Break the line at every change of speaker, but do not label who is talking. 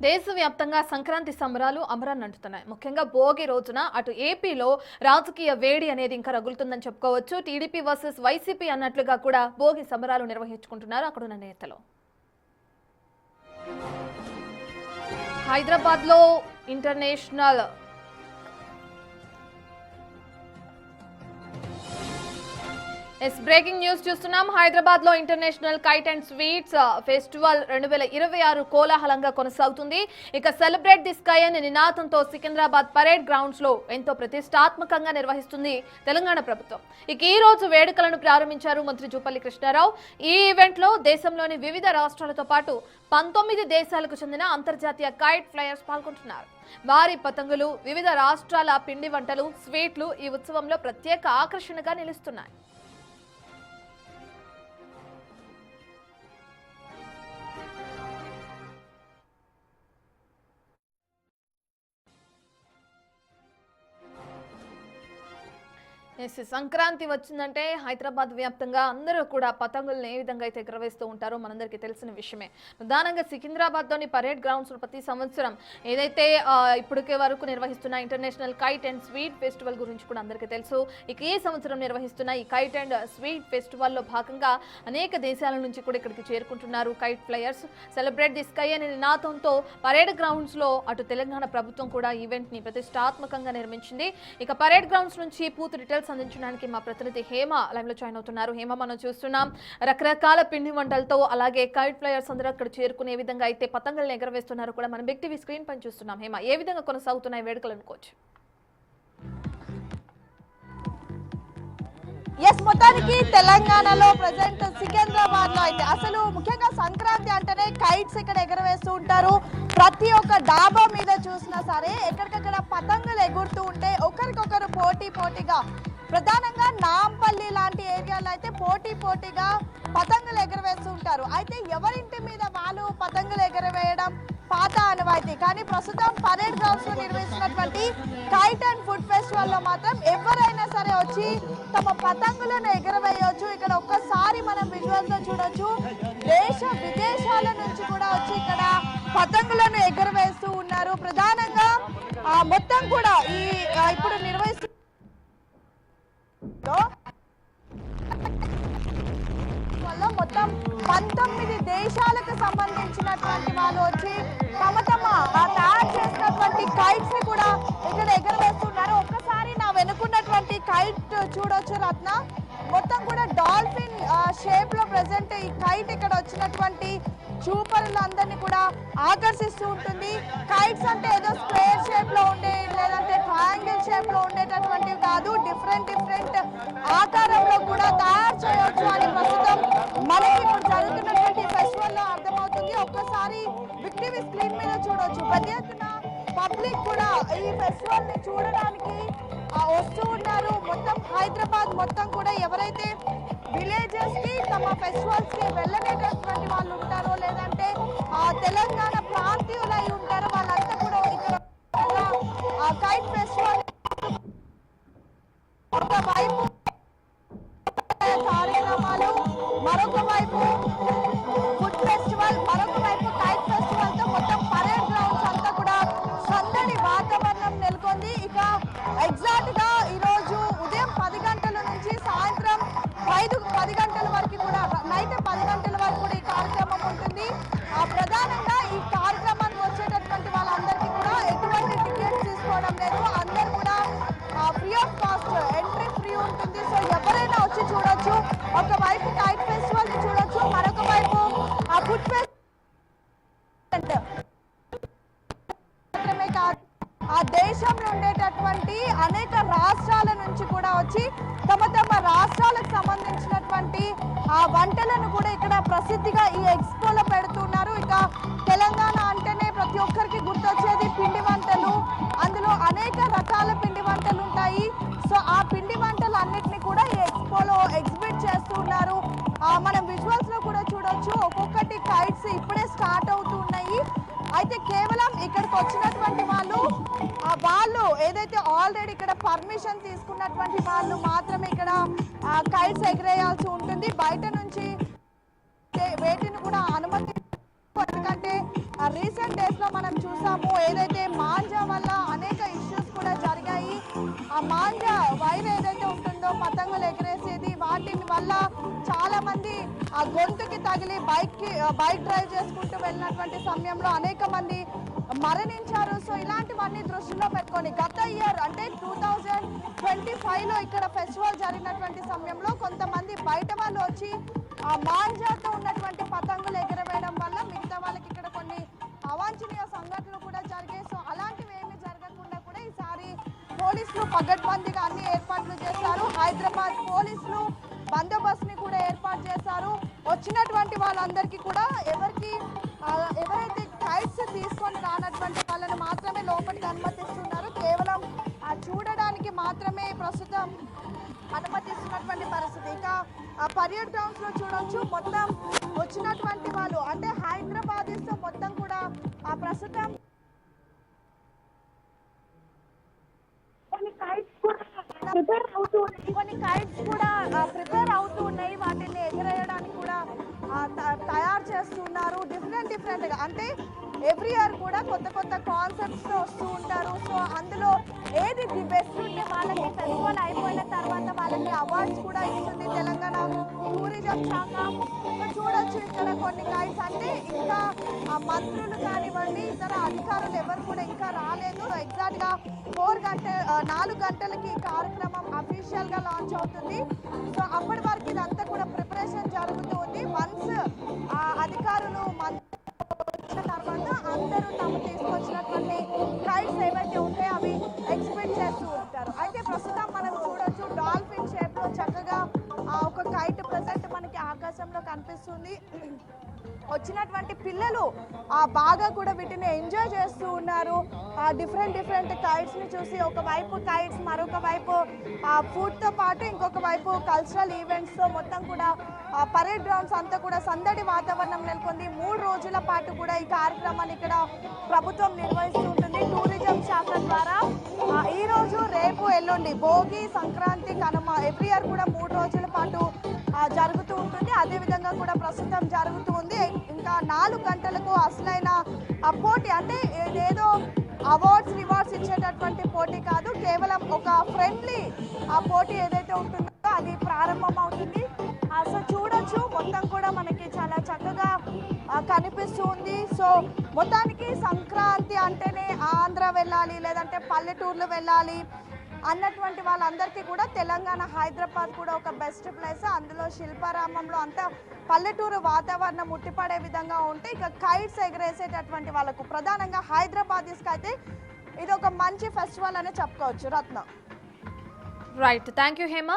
దేశవ్యాప్తంగా సంక్రాంతి సంబరాలు అమరాన్నంటున్నాయి. ముఖ్యంగా భోగి రోజున అటు ఏపీలో రాజకీయ వేడి అనేది ఇంకా రగులుతుందని చెప్పుకోవచ్చు. టీడీపీ వర్సెస్ వైసీపీ అన్నట్లుగా కూడా భోగి సంబరాలు నిర్వహించుకుంటున్నారు అక్కడున్న నేతలు. హైదరాబాద్లో ఇంటర్నేషనల్ బ్రేకింగ్ న్యూస్ చూస్తున్నాం. హైదరాబాద్ లో international kite and sweets festival 2026 కోలాహలంగా కొనసాగుతుంది. ఇక సెలబ్రేట్ ది స్కై అనే నినాదంతో సికింద్రాబాద్ పరేడ్ గ్రౌండ్స్ లో ఎంతో ప్రతిష్టాత్మకంగా నిర్వహిస్తుంది తెలంగాణ ప్రభుత్వం. ఇక ఈ రోజు వేడుకలను ప్రారంభించారు మంత్రి జూపల్లి కృష్ణారావు. ఈ ఈవెంట్ లో దేశంలోని వివిధ రాష్ట్రాలతో పాటు 19 దేశాలకు చెందిన అంతర్జాతీయ కైట్ ఫ్లైయర్స్ పాల్గొంటున్నారు. భారీ పతంగులు, వివిధ రాష్ట్రాల పిండి వంటలు, స్వీట్లు ఈ ఉత్సవంలో ప్రత్యేక ఆకర్షణగా నిలుస్తున్నాయి. సంక్రాంతి వచ్చిందంటే హైదరాబాద్ వ్యాప్తంగా అందరూ కూడా పతంగులను ఏ విధంగా అయితే ఎగరవేస్తూ ఉంటారో మనందరికీ తెలిసిన విషయమే. ప్రధానంగా సికింద్రాబాద్లోని పరేడ్ గ్రౌండ్స్ ప్రతి సంవత్సరం ఏదైతే ఇప్పటికే వరకు నిర్వహిస్తున్న international kite and sweet festival గురించి కూడా అందరికీ తెలుసు. ఇక ఈ సంవత్సరం నిర్వహిస్తున్న ఈ కైట్ అండ్ స్వీట్ ఫెస్టివల్లో భాగంగా అనేక దేశాల నుంచి కూడా ఇక్కడికి చేరుకుంటున్నారు kite flyers. Celebrate the sky అనే నినాదంతో పరేడ్ గ్రౌండ్స్లో అటు తెలంగాణ ప్రభుత్వం కూడా ఈవెంట్ని ప్రతిష్టాత్మకంగా నిర్మించింది. ఇక పరేడ్ గ్రౌండ్స్ నుంచి పూర్తి డీటెయిల్స్ అందించడానికి మా ప్రతినిధి హేమ లైవ్ లో జాయిన్ అవుతున్నారు. హేమ, మనం చూస్తున్నాం రకరకాల పిండి వంటలతో అలాగే కైట్ ఫ్లైయర్స్ అందరూ అక్కడ చేరుకునే విధంగా అయితే పతంగులను ఎగరవేస్తున్నారు కూడా మనం బిగ్ టీవీ స్క్రీన్ పైన చూస్తున్నాం. హేమ, ఏ విధంగా కొనసాగుతున్నాయి వేడుకలు అనుకోవచ్చు?
మొత్తానికి తెలంగాణలో ప్రజెంట్ సికింద్రాబాద్ లో అయితే అసలు ముఖ్యంగా సంక్రాంతి అంటేనే కైట్స్ ఇక్కడ ఎగరవేస్తూ ఉంటారు. ప్రతి ఒక్క డాబా మీద చూసినా సరే ఎక్కడికక్కడ పతంగులు ఎగురుతూ ఉంటే ఒకరికొకరు పోటీగా ప్రధానంగా నాంపల్లి లాంటి ఏరియాలో అయితే పోటీగా పతంగులు ఎగరవేస్తూ ఉంటారు. అయితే ఎవరింటి మీద వాళ్ళు పతంగులు ఎగరవేయడం పాత ఆనవాయితీ. కానీ ప్రస్తుతం పరేడ్ గ్రౌండ్స్ లో నిర్వహిస్తున్నటువంటి కైట్ అండ్ ఫుడ్ ఫెస్టివల్ లో మాత్రం ఎవరైనా సరే వచ్చి తమ పతంగులను ఎగరవేయవచ్చు. ఇక్కడ ఒక్కసారి మనం విజువల్స్ లో చూడొచ్చు, దేశ విదేశాల నుంచి కూడా వచ్చి ఇక్కడ పతంగులను ఎగరవేస్తూ ఉన్నారు. ప్రధానంగా మొత్తం కూడా ఈ ఇప్పుడు నిర్వహిస్తూ మొత్తం 19 దేశాలకు సంబంధించినటువంటి వాళ్ళు వచ్చి తమ తయారు చేసినటువంటి కైట్స్ ని కూడా ఇక్కడ ఎగరవేస్తున్నారు. ఒక్కసారి నా వెనుకున్నటువంటి కైట్ చూడొచ్చు రత్న, మొత్తం కూడా డాల్ఫిన్ షేప్ లో ప్రెసెంట్ ఈ కైట్ ఇక్కడ వచ్చినటువంటి చూపరులందరినీ కూడా ఆకర్షిస్తూ ఉంటుంది. కైట్స్ అంటే ఏదో స్క్వేర్ షేప్ లో ఉండే లేదంటే ట్రయాంగిల్ షేప్ లో ఉండేటటువంటివి కాదు, డిఫరెంట్ ఆకారంలో కూడా తయారు చేయొచ్చు అని ప్రస్తుతం మనకి ఇప్పుడు జరుగుతున్నటువంటి ఫెస్టివల్ లో అర్థమవుతుంది. ఒక్కసారి బిగ్ టీవీ స్క్రీన్ మీద చూడొచ్చు, పెద్ద ఎత్తున పబ్లిక్ కూడా ఈ ఫెస్టివల్ ని చూడడానికి వస్తూ ఉన్నారు. మొత్తం హైదరాబాద్ మొత్తం కూడా ఎవరైతే విలేజెస్ కి తమ ఫెస్టివల్స్ కి వెళ్ళనేటటువంటి వాళ్ళు ఉంటారో లేదంటే తెలంగాణ ప్రాంతీయులై ఉంటారో వాళ్ళంతా కూడా ఇక్కడ కైట్ ఫెస్టివల్ ఒక వైపు కార్యక్రమాలు, మరొక వైపు ఫుడ్ ఫెస్టివల్, మరొక వైపు కైట్ ఫెస్టివల్ తో మొత్తం పరేడ్ గ్రౌండ్స్ అంతా కూడా సందడి వాతావరణం నెలకొంది. ఇక ఎగ్జాక్ట్ గా ఈ రోజు ఉదయం 10 గంటల నుంచి సాయంత్రం 10 గంటల వరకు కూడా నైట్ 10 గంటల వరకు కూడా ఈ కార్యక్రమం ఉంటుంది. ప్రధానంగా ఈ కార్యక్రమానికి వచ్చేటటువంటి వాళ్ళందరికీ కూడా ఎటువంటి టికెట్స్ తీసుకోవడం లేదు, అందరు కూడా free of cost entry free ఉంటుంది. సో ఎవరైనా వచ్చి చూడొచ్చు. ఒకవైపు కైట్ ఫెస్టివల్ ని చూడొచ్చు, మరొక వైపు ఫుడ్ ఫెస్టివల్ మాత్రమే కాదు దేశంలో ఉండేటటువంటి అనేక రాష్ట్రాల నుంచి కూడా వచ్చి తమ రాష్ట్రాలకు సంబంధించినటువంటి వంటలను కూడా ఇక్కడ ప్రసిద్ధిగా ఈ ఎక్స్పోలో పెడుతున్నారు. ఇక తెలంగాణ అంటేనే ప్రతి ఒక్కరికి గుర్తొచ్చేది పిండి వంటలు, అందులో అనేక రకాల పిండి వంటలు ఉంటాయి. సో ఆ పిండి వంటలు అన్నిటిని కూడా ఈ ఎక్స్పోలో ఎగ్జిబిట్ చేస్తూ ఉన్నారు. మనం విజువల్స్ లో కూడా చూడొచ్చు, ఒక్కొక్కటి కైట్స్ ఇప్పుడే స్టార్ట్ అవుతూ ఉన్నాయి. అయితే కేవలం ఇక్కడికి వచ్చినటువంటి వాళ్ళు ఏదైతే ఆల్రెడీ ఇక్కడ పర్మిషన్ తీసుకున్నటువంటి వాళ్ళు మాత్రమే ఇక్కడ కైట్స్ ఎగరేయాల్సి ఉంటుంది. బయట నుంచి వేటిని కూడా అనుమతి, ఎందుకంటే రీసెంట్ డేస్ లో మనం పతంగులు ఎగరేసేది. వాటి వల్ల చాలా మంది ఆ గొంతుకి తగిలి బైక్ డ్రైవ్ చేసుకుంటూ వెళ్ళినటువంటి సమయంలో అనేక మంది మరణించారు. సో ఇలాంటివన్నీ దృష్టిలో పెట్టుకొని గత ఇయర్ అంటే 2025లో ఇక్కడ ఫెస్టివల్ జరిగినటువంటి సమయంలో కొంతమంది బయట వాళ్ళు వచ్చి ఆ మాంజాతో ఉన్నటువంటి పతంగులు ఎగరవేయడం వల్ల మిగతా వాళ్ళకి ఇక్కడ కొన్ని అవాంఛనీయ సంఘటనలు కూడా జరిగాయి. సో అలాంటివి ఏమీ జరగకుండా కూడా ఈసారి పోలీసులు పగడ్బందీగా అన్ని ఏర్పాట్లు చేశారు. హైదరాబాద్ పోలీసులు బందోబస్తుని కూడా ఏర్పాటు చేశారు. వచ్చినటువంటి వాళ్ళందరికీ కూడా ఎవరైతే కైట్స్ తీసుకొని రానటువంటి వాళ్ళని మాత్రమే లోపలికి అనుమతిస్తున్నారు. కేవలం చూడడానికి మాత్రమే ప్రస్తుతం అనుమతిస్తున్నటువంటి పరిస్థితి. ఇక పరేడ్ గ్రౌండ్స్ లో చూడొచ్చు, మొత్తం వచ్చినటువంటి వాళ్ళు అంటే హైదరాబాద్ మొత్తం కూడా ప్రస్తుతం కొన్ని కైట్స్ కూడా ప్రిపేర్ అవుతూ ఉన్నాయి. వాటిని ఎగరేయడానికి కూడా తయారు చేస్తున్నారు. డిఫరెంట్ గా అంటే ఎవ్రీ ఇయర్ కూడా కొత్త కాన్సెప్ట్స్ తో వస్తూ ఉంటారు. సో అందులో ఏది ది బెస్ట్ ఉంటే వాళ్ళకి ఫెస్టివల్ అయిపోయిన తర్వాత వాళ్ళకి అవార్డ్స్ కూడా ఇస్తుంది తెలంగాణ టూరిజం శాఖ. సో చూడొచ్చు ఇక్కడ కొన్ని కైట్స్ అంటే ఇంకా మంత్రులు కానివ్వండి ఇతర అధికారులు ఎవరు కూడా ఇంకా రాలేదు. ఎగ్జాక్ట్ గా 4 గంటలకి ఈ కార్యక్రమం అఫీషియల్ గా లాంచ్ అవుతుంది. సో అప్పటి వరకు ఇదంతా కూడా ప్రిపరేషన్ జరుగుతుంది. వన్స్ అధికారులు వచ్చిన తర్వాత అందరూ తాము తీసుకొచ్చినటువంటి కైట్స్ ఏవైతే ఉంటాయో అవి ఎక్స్పెక్ట్ చేస్తూ ఉంటారు. అయితే ప్రస్తుతం మనం చూడొచ్చు డాల్ఫిన్ షేప్ లో చక్కగా ఒక కైట్ ప్రెసెంట్ మనకి ఆకాశంలో కనిపిస్తుంది. వచ్చినటువంటి పిల్లలు బాగా కూడా వీటిని ఎంజాయ్ చేస్తూ ఉన్నారు. డిఫరెంట్ కైట్స్ ని చూసి ఒకవైపు కైట్స్, మరొక వైపు ఫుడ్ తో పాటు ఇంకొక వైపు కల్చరల్ ఈవెంట్స్ తో మొత్తం కూడా పరేడ్ గ్రౌండ్స్ అంతా కూడా సందడి వాతావరణం నెలకొంది. 3 రోజుల పాటు కూడా ఈ కార్యక్రమాన్ని ఇక్కడ ప్రభుత్వం నిర్వహిస్తూ ఉంటుంది టూరిజం శాఖ ద్వారా. ఈ రోజు, రేపు, ఎల్లుండి భోగి, సంక్రాంతి, కనుమ ఎవ్రీ ఇయర్ కూడా 3 రోజుల పాటు జరుగుతూ ఉంటుంది. అదేవిధంగా కూడా ప్రస్తుతం జరుగుతూ ఉంది. ఇంకా 4 గంటలకు అసలైన పోటీ అంటే ఏదో అవార్డ్స్ రివార్డ్స్ ఇచ్చేటటువంటి పోటీ కాదు, కేవలం ఒక ఫ్రెండ్లీ పోటీ ఏదైతే ఉంటుందో అది ప్రారంభం అవుతుంది. సో చూడొచ్చు మొత్తం కూడా మనకి చాలా చక్కగా కనిపిస్తుంది. సో మొత్తానికి సంక్రాంతి అంటేనే ఆంధ్ర వెళ్ళాలి లేదంటే పల్లెటూర్లు వెళ్ళాలి అన్నటువంటి వాళ్ళందరికీ కూడా తెలంగాణ హైదరాబాద్ కూడా ఒక బెస్ట్ ప్లేస్. అందులో శిల్పారామంలో అంతా పల్లెటూరు వాతావరణం ముట్టిపడే విధంగా ఉంటే ఇక కైట్స్ ఎగరేసేటటువంటి వాళ్ళకు ప్రధానంగా హైదరాబాదీస్కి అయితే ఇది ఒక మంచి ఫెస్టివల్ అనే చెప్పుకోవచ్చు. Ratna.
Right, thank you Hema.